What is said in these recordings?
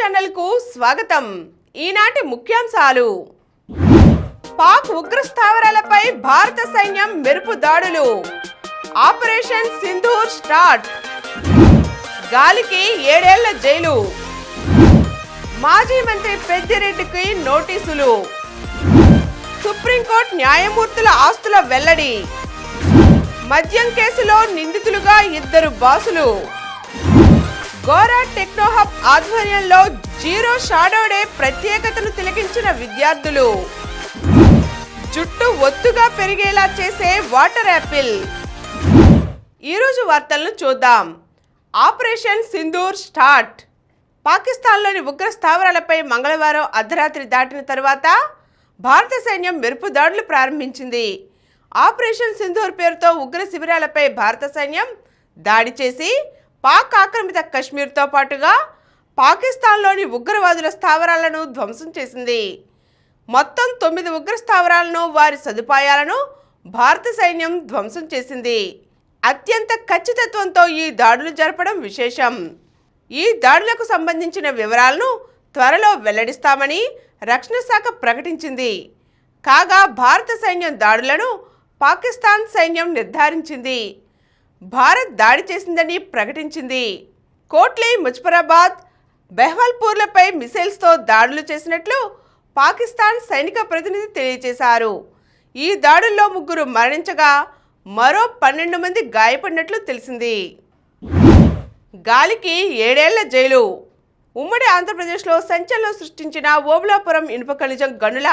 ఛానల్కు స్వాగతం. ఈనాటి ముఖ్యాంశాలు: పాక్ ఉగ్ర స్థావరాలపై భారత సైన్యం మెరుపు దాడులు, ఆపరేషన్ సింధూర్ స్టార్ట్, గాలికి 7 ఏళ్ల జైలు, మాజీ మంత్రి పెద్దిరెడ్డికి నోటీసులు, సుప్రీంకోర్టు న్యాయమూర్తుల ఆస్తుల వెల్లడి, మద్యం కేసులో నిందితులుగా 2 బాసులు, గోరా టెక్నోహబ్ ఆధ్వర్యంలో జీరో షాడో డే ప్రత్యేకతను తిలకించిన విద్యార్థులు, జుట్టు ఒత్తుగా పెరిగేలా చేసే వాటర్ యాపిల్. ఈరోజు వార్తలను చూద్దాం. Operation Sindoor start. పాకిస్తాన్లోని ఉగ్ర స్థావరాలపై మంగళవారం అర్ధరాత్రి దాటిన తరువాత భారత సైన్యం మెరుపు దాడులు ప్రారంభించింది. ఆపరేషన్ సింధూర్ పేరుతో ఉగ్ర శిబిరాలపై భారత సైన్యం దాడి చేసి పాక్ ఆక్రమిత కశ్మీర్తో పాటుగా పాకిస్తాన్లోని ఉగ్రవాదుల స్థావరాలను ధ్వంసం చేసింది. మొత్తం 9 ఉగ్ర స్థావరాలను, వారి సదుపాయాలను భారత సైన్యం ధ్వంసం చేసింది. అత్యంత ఖచ్చితత్వంతో ఈ దాడులు జరపడం విశేషం. ఈ దాడులకు సంబంధించిన వివరాలను త్వరలో వెల్లడిస్తామని రక్షణ శాఖ ప్రకటించింది. కాగా భారత సైన్యం దాడులను పాకిస్తాన్ సైన్యం నిర్ధారించింది. భారత్ దాడి చేసిందని ప్రకటించింది. కోట్లీ, ముజఫరాబాద్, బెహ్వల్పూర్లపై మిసైల్స్తో దాడులు చేసినట్లు పాకిస్తాన్ సైనిక ప్రతినిధి తెలియజేశారు. ఈ దాడుల్లో 3 మరణించగా మరో 12 మంది గాయపడినట్లు తెలిసింది. గాలికి 7 ఏళ్ల జైలు. ఉమ్మడి ఆంధ్రప్రదేశ్లో సంచలనం సృష్టించిన ఓబుళాపురం ఇనుప ఖనిజం గనుల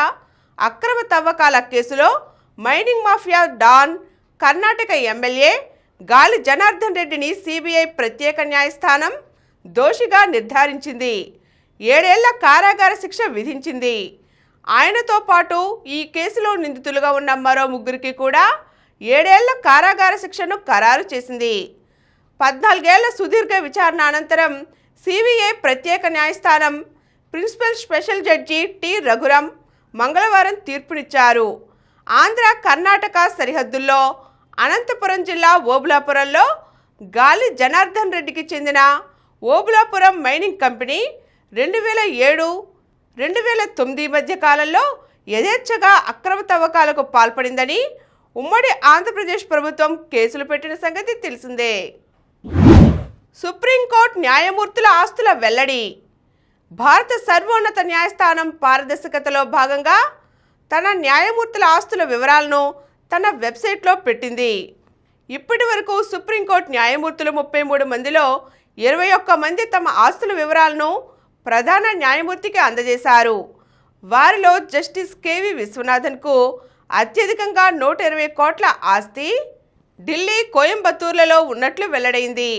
అక్రమ తవ్వకాల కేసులో mining mafia don, Karnataka MLA Gali Janardhan రెడ్డిని సిబిఐ ప్రత్యేక న్యాయస్థానం దోషిగా నిర్ధారించింది. 7 ఏళ్ల కారాగార శిక్ష విధించింది. ఆయనతో పాటు ఈ కేసులో నిందితులుగా ఉన్న మరో 3కి కూడా 7 ఏళ్ల కారాగార శిక్షను ఖరారు చేసింది. 14 ఏళ్ల సుదీర్ఘ విచారణ అనంతరం సిబిఐ ప్రత్యేక న్యాయస్థానం principal special judge T Raghuram మంగళవారం తీర్పునిచ్చారు. ఆంధ్ర కర్ణాటక సరిహద్దుల్లో అనంతపురం జిల్లా ఓబుళాపురంలో గాలి జనార్దన్ రెడ్డికి చెందిన ఓబుళాపురం మైనింగ్ కంపెనీ 2007-2009 మధ్య కాలంలో యథేచ్ఛగా అక్రమ తవ్వకాలకు పాల్పడిందని ఉమ్మడి ఆంధ్రప్రదేశ్ ప్రభుత్వం కేసులు పెట్టిన సంగతి తెలిసిందే. సుప్రీంకోర్టు న్యాయమూర్తుల ఆస్తుల వెల్లడి. భారత సర్వోన్నత న్యాయస్థానం పారదర్శకతలో భాగంగా తన న్యాయమూర్తుల ఆస్తుల వివరాలను తన వెబ్సైట్లో పెట్టింది. ఇప్పటి వరకు సుప్రీంకోర్టు న్యాయమూర్తులు 33 మందిలో 21 మంది తమ ఆస్తుల వివరాలను ప్రధాన న్యాయమూర్తికి అందజేశారు. వారిలో జస్టిస్ కేవి విశ్వనాథన్కు అత్యధికంగా 120 కోట్ల ఆస్తి ఢిల్లీ, కోయంబత్తూర్లలో ఉన్నట్లు వెల్లడైంది.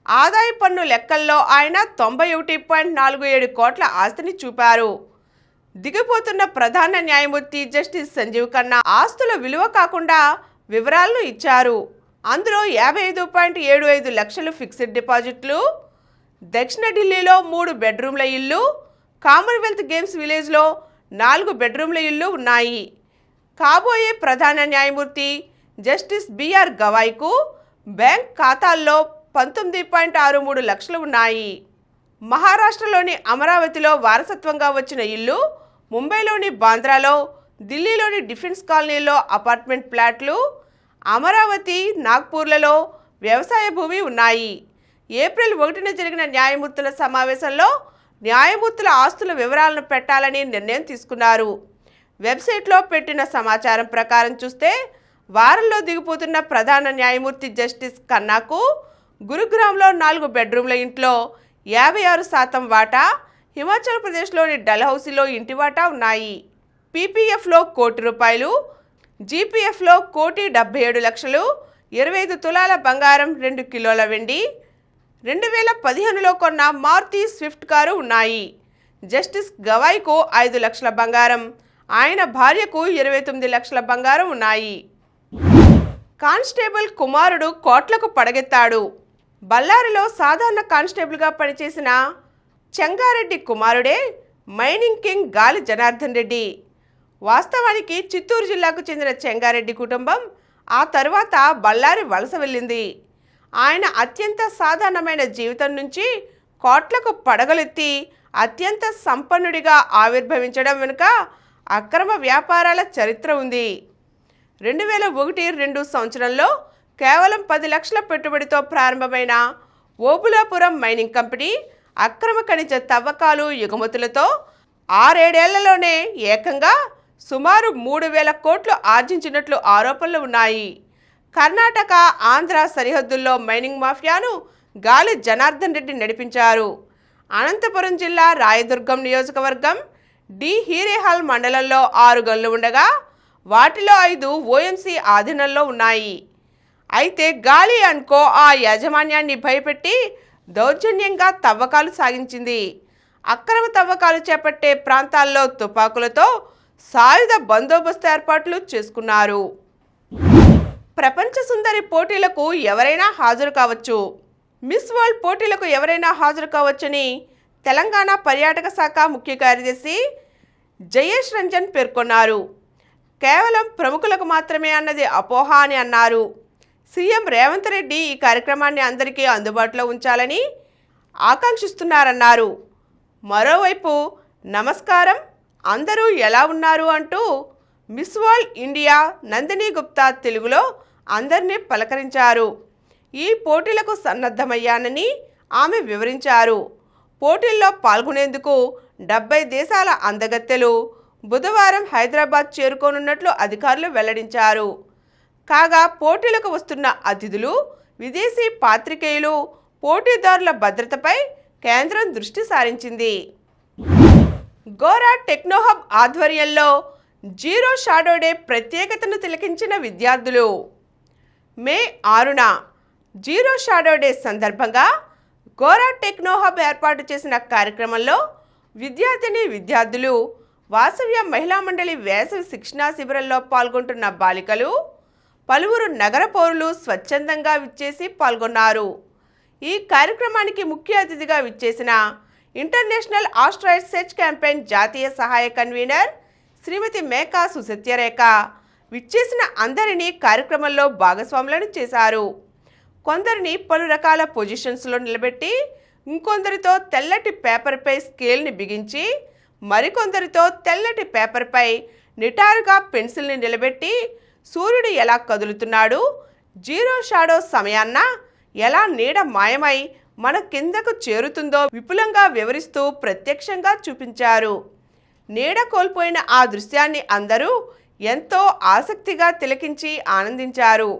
ఆదాయ పన్ను లెక్కల్లో ఆయన 91.47 కోట్ల ఆస్తిని చూపారు. దిగిపోతున్న ప్రధాన న్యాయమూర్తి జస్టిస్ సంజీవ్ ఖన్నా ఆస్తుల విలువ కాకుండా వివరాలను ఇచ్చారు. అందులో 55.75 లక్షలు ఫిక్స్డ్ డిపాజిట్లు, దక్షిణ ఢిల్లీలో 3 బెడ్రూమ్ల ఇల్లు, కామన్వెల్త్ గేమ్స్ విలేజ్లో 4 బెడ్రూమ్ల ఇల్లు ఉన్నాయి. కాబోయే ప్రధాన న్యాయమూర్తి జస్టిస్ బిఆర్ గవాయ్కు బ్యాంక్ ఖాతాల్లో 19.63 లక్షలు ఉన్నాయి. మహారాష్ట్రలోని అమరావతిలో వారసత్వంగా వచ్చిన ఇల్లు, ముంబైలోని బాంద్రాలో, ఢిల్లీలోని డిఫెన్స్ కాలనీలో అపార్ట్మెంట్ ప్లాట్లు, అమరావతి, నాగ్పూర్లలో వ్యవసాయ భూమి ఉన్నాయి. ఏప్రిల్ 1న జరిగిన న్యాయమూర్తుల సమావేశంలో న్యాయమూర్తుల ఆస్తుల వివరాలను పెట్టాలని నిర్ణయం తీసుకున్నారు. వెబ్సైట్లో పెట్టిన సమాచారం ప్రకారం చూస్తే వారంలో దిగిపోతున్న ప్రధాన న్యాయమూర్తి జస్టిస్ ఖన్నాకు గురుగ్రామ్లో 4 బెడ్రూమ్ల ఇంట్లో 56% వాటా, హిమాచల్ ప్రదేశ్లోని డల్హౌసీలో ఇంటి వాటా ఉన్నాయి. పీపీఎఫ్లో ₹1,00,00,000, జీపీఎఫ్లో ₹1,77,00,000, 25 తులాల బంగారం, 2 కిలోల వెండి, 2015లో కొన్న మారుతి స్విఫ్ట్ కారు ఉన్నాయి. జస్టిస్ గవాయ్కు 5 లక్షల బంగారం, ఆయన భార్యకు 29 లక్షల బంగారం ఉన్నాయి. కానిస్టేబుల్ కుమారుడు కోట్లకు పడగెత్తాడు. బళ్ళారిలో సాధారణ కానిస్టేబుల్గా పనిచేసిన చెంగారెడ్డి కుమారుడే మైనింగ్ కింగ్ గాలి జనార్దన్ రెడ్డి. వాస్తవానికి చిత్తూరు జిల్లాకు చెందిన చెంగారెడ్డి కుటుంబం ఆ తరువాత బళ్ళారి వలస వెళ్ళింది. ఆయన అత్యంత సాధారణమైన జీవితం నుంచి కోట్లకు పడగలెత్తి అత్యంత సంపన్నుడిగా ఆవిర్భవించడం వెనుక అక్రమ వ్యాపారాల చరిత్ర ఉంది. 2001-2 సంవత్సరంలో కేవలం 10 లక్షల పెట్టుబడితో ప్రారంభమైన ఓబులాపురం మైనింగ్ కంపెనీ అక్రమ ఖనిజ తవ్వకాలు ఎగుమతులతో 6-7 ఏళ్లలోనే ఏకంగా సుమారు 3,000 కోట్లు ఆర్జించినట్లు ఆరోపణలు ఉన్నాయి. కర్ణాటక, ఆంధ్ర సరిహద్దుల్లో మైనింగ్ మాఫియాను గాలి జనార్దన్ రెడ్డి నడిపించారు. అనంతపురం జిల్లా రాయదుర్గం నియోజకవర్గం డి హీరేహల్ మండలంలో 6 గనులు ఉండగా వాటిలో 5 ఓఎంసీ ఆధీనంలో ఉన్నాయి. అయితే గాలి అనుకో ఆ యాజమాన్యాన్ని భయపెట్టి దౌర్జన్యంగా తవ్వకాలు సాగించింది. అక్రమ తవ్వకాలు చేపట్టే ప్రాంతాల్లో తుపాకులతో సాయుధ బందోబస్తు ఏర్పాట్లు చేసుకున్నారు. ప్రపంచ సుందరి పోటీలకు ఎవరైనా హాజరు కావచ్చు, మిస్ వరల్డ్ పోటీలకు ఎవరైనా హాజరు కావచ్చని తెలంగాణ పర్యాటక శాఖ ముఖ్య కార్యదర్శి జయేష్ రంజన్ పేర్కొన్నారు. కేవలం ప్రముఖులకు మాత్రమే అన్నది అపోహ అని అన్నారు. సీఎం రేవంత్ రెడ్డి ఈ కార్యక్రమాన్ని అందరికీ అందుబాటులో ఉంచాలని ఆకాంక్షిస్తున్నారన్నారు. మరోవైపు నమస్కారం, అందరూ ఎలా ఉన్నారు అంటూ miss world India Nandini Gupta తెలుగులో అందరినీ పలకరించారు. ఈ పోటీలకు సన్నద్ధమయ్యానని ఆమె వివరించారు. పోటీల్లో పాల్గొనేందుకు 70 దేశాల అందగత్తెలు బుధవారం హైదరాబాద్ చేరుకోనున్నట్లు అధికారులు వెల్లడించారు. కాగా పోటీలకు వస్తున్న అతిథులు, విదేశీ పాత్రికేయులు, పోటీదారుల భద్రతపై కేంద్రం దృష్టి సారించింది. గోరా టెక్నోహబ్ ఆధ్వర్యంలో జీరో షాడో డే ప్రత్యేకతను తిలకించిన విద్యార్థులు. మే 6న జీరో షాడో డే సందర్భంగా గోరా టెక్నోహబ్ ఏర్పాటు చేసిన కార్యక్రమంలో విద్యార్థులు వాసవ్య మహిళా మండలి వేసవి శిక్షణా శిబిరంలో పాల్గొంటున్న బాలికలు, పలువురు నగర పౌరులు స్వచ్ఛందంగా విచ్చేసి పాల్గొన్నారు. ఈ కార్యక్రమానికి ముఖ్య అతిథిగా విచ్చేసిన ఇంటర్నేషనల్ ఆస్ట్రాయిడ్ సెర్చ్ క్యాంపెయిన్ జాతీయ సహాయ కన్వీనర్ శ్రీమతి మేకా సుసత్యరేఖ విచ్చేసిన అందరినీ కార్యక్రమంలో భాగస్వాములను చేశారు. కొందరిని పలు రకాల పొజిషన్స్లో నిలబెట్టి, ఇంకొందరితో తెల్లటి పేపర్పై స్కేల్ని బిగించి, మరికొందరితో తెల్లటి పేపర్పై నిటారుగా పెన్సిల్ని నిలబెట్టి సూర్యుడు ఎలా కదులుతున్నాడు, జీరో షాడో సమయాన్న ఎలా నీడ మాయమై మన కిందకు చేరుతుందో విపులంగా వివరిస్తూ ప్రత్యక్షంగా చూపించారు. నీడ కోల్పోయిన ఆ దృశ్యాన్ని అందరూ ఎంతో ఆసక్తిగా తిలకించి ఆనందించారు.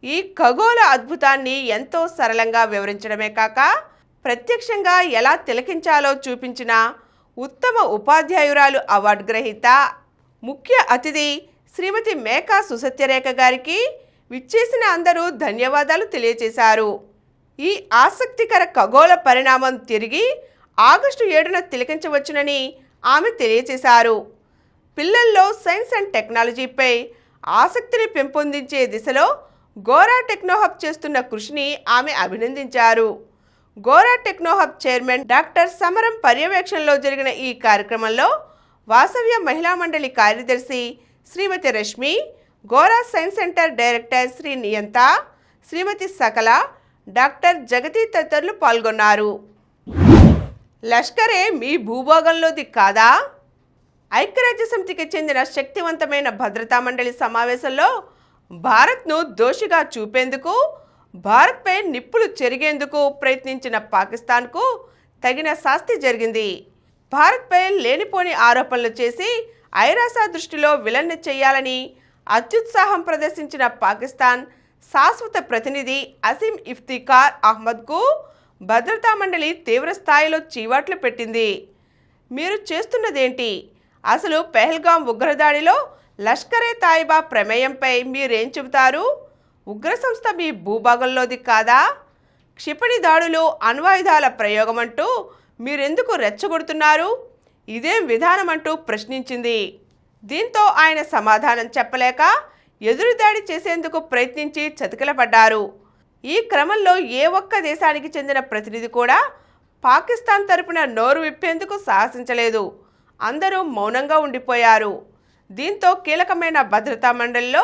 ఈ ఖగోళ అద్భుతాన్ని ఎంతో సరళంగా వివరించడమే కాక ప్రత్యక్షంగా ఎలా తిలకించాలో చూపించిన ఉత్తమ ఉపాధ్యాయురాలు అవార్డు గ్రహీత ముఖ్య అతిథి శ్రీమతి మేకా సుసత్యరేఖ గారికి విచ్చేసిన అందరూ ధన్యవాదాలు తెలియజేశారు. ఈ ఆసక్తికర ఖగోళ పరిణామం తిరిగి ఆగస్టు 7న తిలకించవచ్చునని ఆమె తెలియజేశారు. పిల్లల్లో సైన్స్ అండ్ టెక్నాలజీపై ఆసక్తిని పెంపొందించే దిశలో గోరా టెక్నోహబ్ చేస్తున్న కృషిని ఆమె అభినందించారు. గోరా టెక్నోహబ్ చైర్మన్ డాక్టర్ సమరం పర్యవేక్షణలో జరిగిన ఈ కార్యక్రమంలో వాసవ్య మహిళా మండలి కార్యదర్శి Shrimati Rashmi, Gora science centre director Shri Niyanta, Shrimati సకల, డాక్టర్ జగతి తదితరులు పాల్గొన్నారు. లష్కరే మీ భూభాగంలోది కాదా? ఐక్యరాజ్యసమితికి చెందిన శక్తివంతమైన భద్రతా మండలి సమావేశంలో భారత్ను దోషిగా చూపేందుకు, భారత్పై నిప్పులు చెరిగేందుకు ప్రయత్నించిన పాకిస్తాన్కు తగిన శాస్తి జరిగింది. భారత్పై లేనిపోని ఆరోపణలు చేసి ఐరాస దృష్టిలో విలన్ని చేయాలని అత్యుత్సాహం ప్రదర్శించిన పాకిస్తాన్ శాశ్వత ప్రతినిధి అసీం ఇఫ్తిఖార్ అహ్మద్కు భద్రతా మండలి తీవ్ర స్థాయిలో చీవాట్లు పెట్టింది. మీరు చేస్తున్నదేంటి? అసలు పెహల్గాం ఉగ్రదాడిలో లష్కరే తాయిబా ప్రమేయంపై మీరేం చెబుతారు? ఉగ్ర సంస్థ మీ భూభాగంలోది కాదా? క్షిపణి దాడులు, అణ్వాయుధాల ప్రయోగమంటూ మీరెందుకు రెచ్చగొడుతున్నారు? ఇదేం విధానమంటూ ప్రశ్నించింది. దీంతో ఆయన సమాధానం చెప్పలేక ఎదురుదాడి చేసేందుకు ప్రయత్నించి చతికిలపడ్డారు. ఈ క్రమంలో ఏ ఒక్క దేశానికి చెందిన ప్రతినిధి కూడా పాకిస్తాన్ తరపున నోరు విప్పేందుకు సాహసించలేదు. అందరూ మౌనంగా ఉండిపోయారు. దీంతో కీలకమైన భద్రతా మండలిలో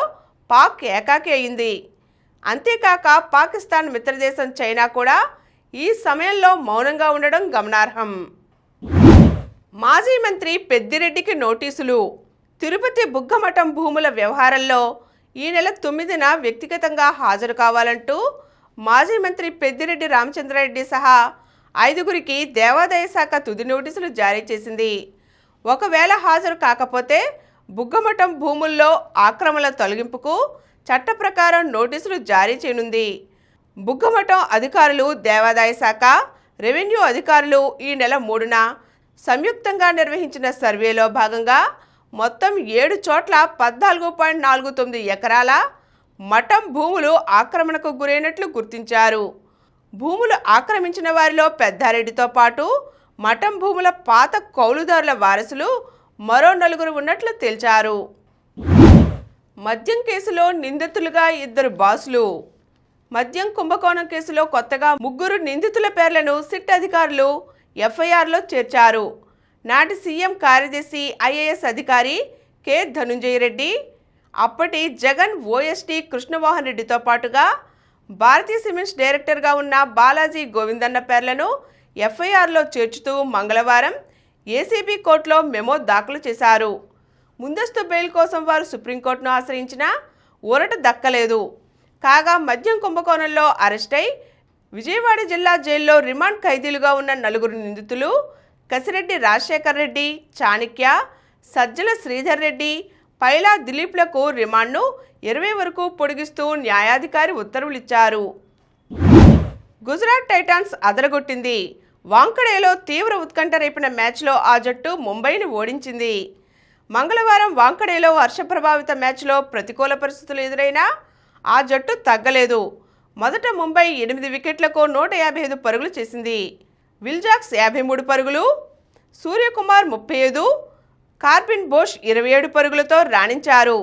పాక్ ఏకాకి అయింది. అంతేకాక పాకిస్తాన్ మిత్రదేశం చైనా కూడా ఈ సమయంలో మౌనంగా ఉండడం గమనార్హం. మాజీ మంత్రి పెద్దిరెడ్డికి నోటీసులు. తిరుపతి బుగ్గమఠం భూముల వ్యవహారంలో ఈ నెల 9న వ్యక్తిగతంగా హాజరు కావాలంటూ మాజీ మంత్రి పెద్దిరెడ్డి రామచంద్రారెడ్డి సహా 5గురికి దేవాదాయ శాఖ తుది నోటీసులు జారీ చేసింది. ఒకవేళ హాజరు కాకపోతే బుగ్గమఠం భూముల్లో ఆక్రమణల తొలగింపుకు చట్ట ప్రకారం నోటీసులు జారీ చేయనుంది. బుగ్గమఠం అధికారులు, దేవాదాయ శాఖ, రెవెన్యూ అధికారులు ఈ నెల 3న సంయుక్తంగా నిర్వహించిన సర్వేలో భాగంగా మొత్తం 7 చోట్ల 14.49 ఎకరాల మఠం భూములు ఆక్రమణకు గురైనట్లు గుర్తించారు. భూములు ఆక్రమించిన వారిలో పెద్దారెడ్డితో పాటు మఠం భూముల పాత కౌలుదారుల వారసులు మరో 4 ఉన్నట్లు తేల్చారు. మద్యం కేసులో నిందితులుగా 2 బాసులు. మద్యం కుంభకోణం కేసులో కొత్తగా 3 నిందితుల పేర్లను సిట్ అధికారులు ఎఫ్ఐఆర్లో చేర్చారు. నాటి సీఎం కార్యదర్శి ఐఏఎస్ అధికారి కె ధనుంజయ రెడ్డి, అప్పటి జగన్ ఓఎస్టీ కృష్ణమోహన్ రెడ్డితో పాటుగా భారతీయ సిమెంట్స్ డైరెక్టర్గా ఉన్న బాలాజీ గోవిందన్న పేర్లను ఎఫ్ఐఆర్లో చేర్చుతూ మంగళవారం ఏసీబీ కోర్టులో మెమో దాఖలు చేశారు. ముందస్తు బెయిల్ కోసం వారు సుప్రీంకోర్టును ఆశ్రయించినా ఊరట దక్కలేదు. కాగా మద్యం కుంభకోణంలో అరెస్టై విజయవాడ జిల్లా జైల్లో రిమాండ్ ఖైదీలుగా ఉన్న 4 నిందితులు కసిరెడ్డి రాజశేఖర్ రెడ్డి, చాణక్య, సజ్జల శ్రీధర్ రెడ్డి, పైలా దిలీప్లకు రిమాండ్ను 20 వరకు పొడిగిస్తూ న్యాయాధికారి ఉత్తర్వులిచ్చారు. గుజరాత్ టైటాన్స్ అదరగొట్టింది. వాంఖడేలో తీవ్ర ఉత్కంఠ రేపిన మ్యాచ్లో ఆ జట్టు ముంబైని ఓడించింది. మంగళవారం వాంఖడేలో వర్ష ప్రభావిత మ్యాచ్లో ప్రతికూల పరిస్థితులు ఎదురైనా ఆ జట్టు తగ్గలేదు. మొదట ముంబై 8 వికెట్లకు 155 పరుగులు చేసింది. విల్జాక్స్ 53 పరుగులు, సూర్యకుమార్ 35, కార్బిన్ బోష్ 27 పరుగులతో రాణించారు.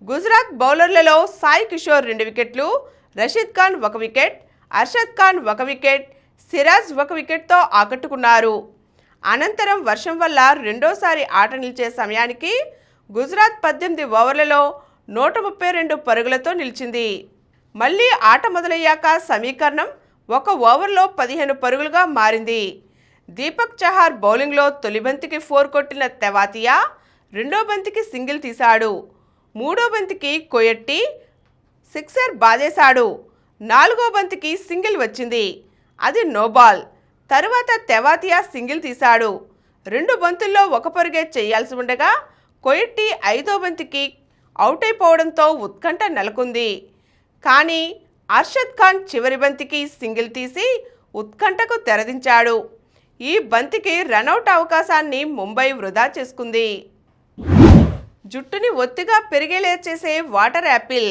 గుజరాత్ బౌలర్లలో సాయి కిషోర్ 2 వికెట్లు, రషీద్ ఖాన్ 1 వికెట్, అర్షద్ ఖాన్ 1 వికెట్, సిరాజ్ 1 వికెట్తో ఆకట్టుకున్నారు. అనంతరం వర్షం వల్ల రెండోసారి ఆట నిలిచే సమయానికి గుజరాత్ 18 ఓవర్లలో 132 పరుగులతో నిలిచింది. మళ్లీ ఆట మొదలయ్యాక సమీకరణం 1 ఓవర్లో 15 పరుగులుగా మారింది. దీపక్ చహార్ బౌలింగ్లో తొలి బంతికి 4 కొట్టిన తెవాతియా రెండో బంతికి సింగిల్ తీశాడు. మూడో బంతికి కొయట్టి సిక్సర్ బాదేశాడు. 4వ బంతికి సింగిల్ వచ్చింది, అది నోబాల్. తరువాత తెవాతియా సింగిల్ తీశాడు. 2 బంతుల్లో 1 పరుగే చేయాల్సి ఉండగా కొయట్టి 5వ బంతికి అవుట్ అయిపోవడంతో ఉత్కంఠ నెలకొంది. కానీ అర్షద్ ఖాన్ చివరి బంతికి సింగిల్ తీసి ఉత్కంఠకు తెరదించాడు. ఈ బంతికి రనౌట్ అవకాశాన్ని ముంబై వృధా చేసుకుంది. జుట్టుని ఒత్తిగా పెరిగేలా చేసే వాటర్ యాపిల్.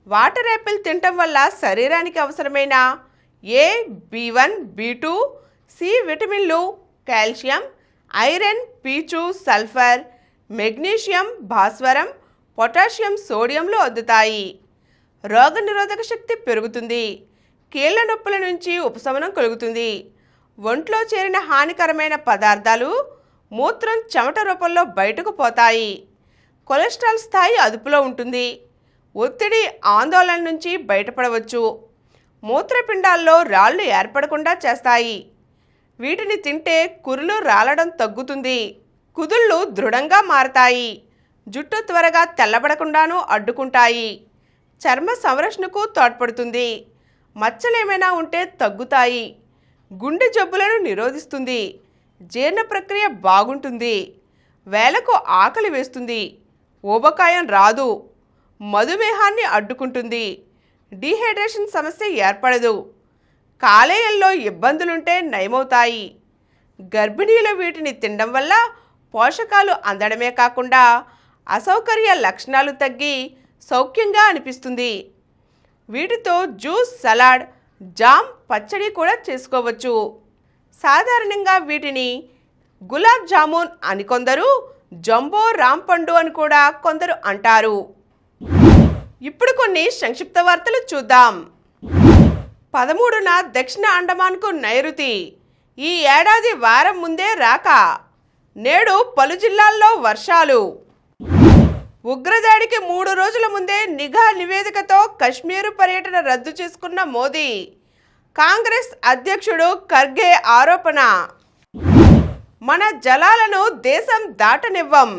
వాటర్ యాపిల్ తినటం వల్ల శరీరానికి అవసరమైన ఏ, B1, B2, సి విటమిన్లు, కాల్షియం, ఐరన్, పీచు, సల్ఫర్, మెగ్నీషియం, భాస్వరం, పొటాషియం, సోడియంలు అందుతాయి. రోగనిరోధక శక్తి పెరుగుతుంది. కీళ్ల నొప్పుల నుంచి ఉపశమనం కలుగుతుంది. ఒంట్లో చేరిన హానికరమైన పదార్థాలు మూత్రం, చెమట రూపంలో బయటకు పోతాయి. కొలెస్ట్రాల్ స్థాయి అదుపులో ఉంటుంది. ఒత్తిడి, ఆందోళన నుంచి బయటపడవచ్చు. మూత్రపిండాల్లో రాళ్ళు ఏర్పడకుండా చేస్తాయి. వీటిని తింటే కురులు రాలడం తగ్గుతుంది. కుదుళ్ళు దృఢంగా మారతాయి. జుట్టు త్వరగా తెల్లబడకుండాను అడ్డుకుంటాయి. చర్మ సంరక్షణకు తోడ్పడుతుంది. మచ్చలేమైనా ఉంటే తగ్గుతాయి. గుండె జబ్బులను నిరోధిస్తుంది. జీర్ణ ప్రక్రియ బాగుంటుంది. వేలకు ఆకలి వేస్తుంది. ఊబకాయం రాదు. మధుమేహాన్ని అడ్డుకుంటుంది. డీహైడ్రేషన్ సమస్య ఏర్పడదు. కాలేయంలో ఇబ్బందులుంటే నయమవుతాయి. గర్భిణీలు వీటిని తినడం వల్ల పోషకాలు అందడమే కాకుండా అసౌకర్య లక్షణాలు తగ్గి సౌఖ్యంగా అనిపిస్తుంది. వీటితో జ్యూస్, సలాడ్, జామ్, పచ్చడి కూడా చేసుకోవచ్చు. సాధారణంగా వీటిని గులాబ్ జామున్ అని కొందరు, జంబో రాంపండు అని కూడా కొందరు అంటారు. ఇప్పుడు కొన్ని సంక్షిప్త వార్తలు చూద్దాం. 13న దక్షిణ అండమాన్కు నైరుతి. ఈ ఏడాది వారం ముందే రాక. నేడు పలు జిల్లాల్లో వర్షాలు. ఉగ్రదాడికి 3 రోజుల ముందే నిఘా నివేదికతో కశ్మీరు పర్యటన రద్దు చేసుకున్న మోదీ. కాంగ్రెస్ అధ్యక్షుడు ఖర్గే ఆరోపణ. మన జలాలను దేశం దాటనివ్వం,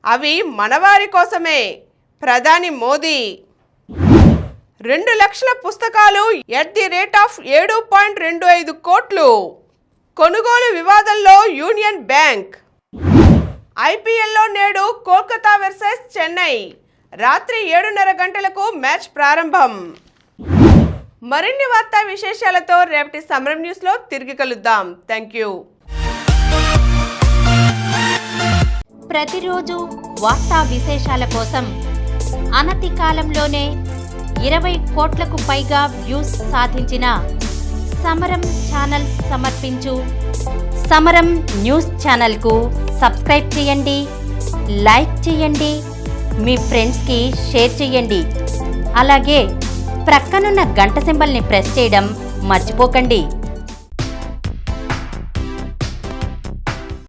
అవి మనవారి కోసమే. ప్రధాని మోదీ. 2 లక్షల పుస్తకాలు @7.25 కోట్లు. కొనుగోలు వివాదంలో యూనియన్ బ్యాంక్. ఐపీఎల్లో నేడు కోల్కతా వర్సెస్ చెన్నై. రాత్రి 7:30 గంటలకు మ్యాచ్ ప్రారంభం. మరిన్ని వార్తా విశేషాలతో రేపటి సమరం న్యూస్లో తిరిగి కలుద్దాం. Thank you. ప్రతిరోజు వార్తా విశేషాల కోసం అనతి కాలంలోనే 20 కోట్లకు పైగా వ్యూస్ సాధించిన సమరం ఛానల్ సమర్పించు సమరం న్యూస్ ఛానల్కు సబ్స్క్రైబ్ చేయండి, లైక్ చేయండి, మీ ఫ్రెండ్స్కి షేర్ చేయండి. అలాగే ప్రక్కనున్న గంట సింబల్ని ప్రెస్ చేయడం మర్చిపోకండి.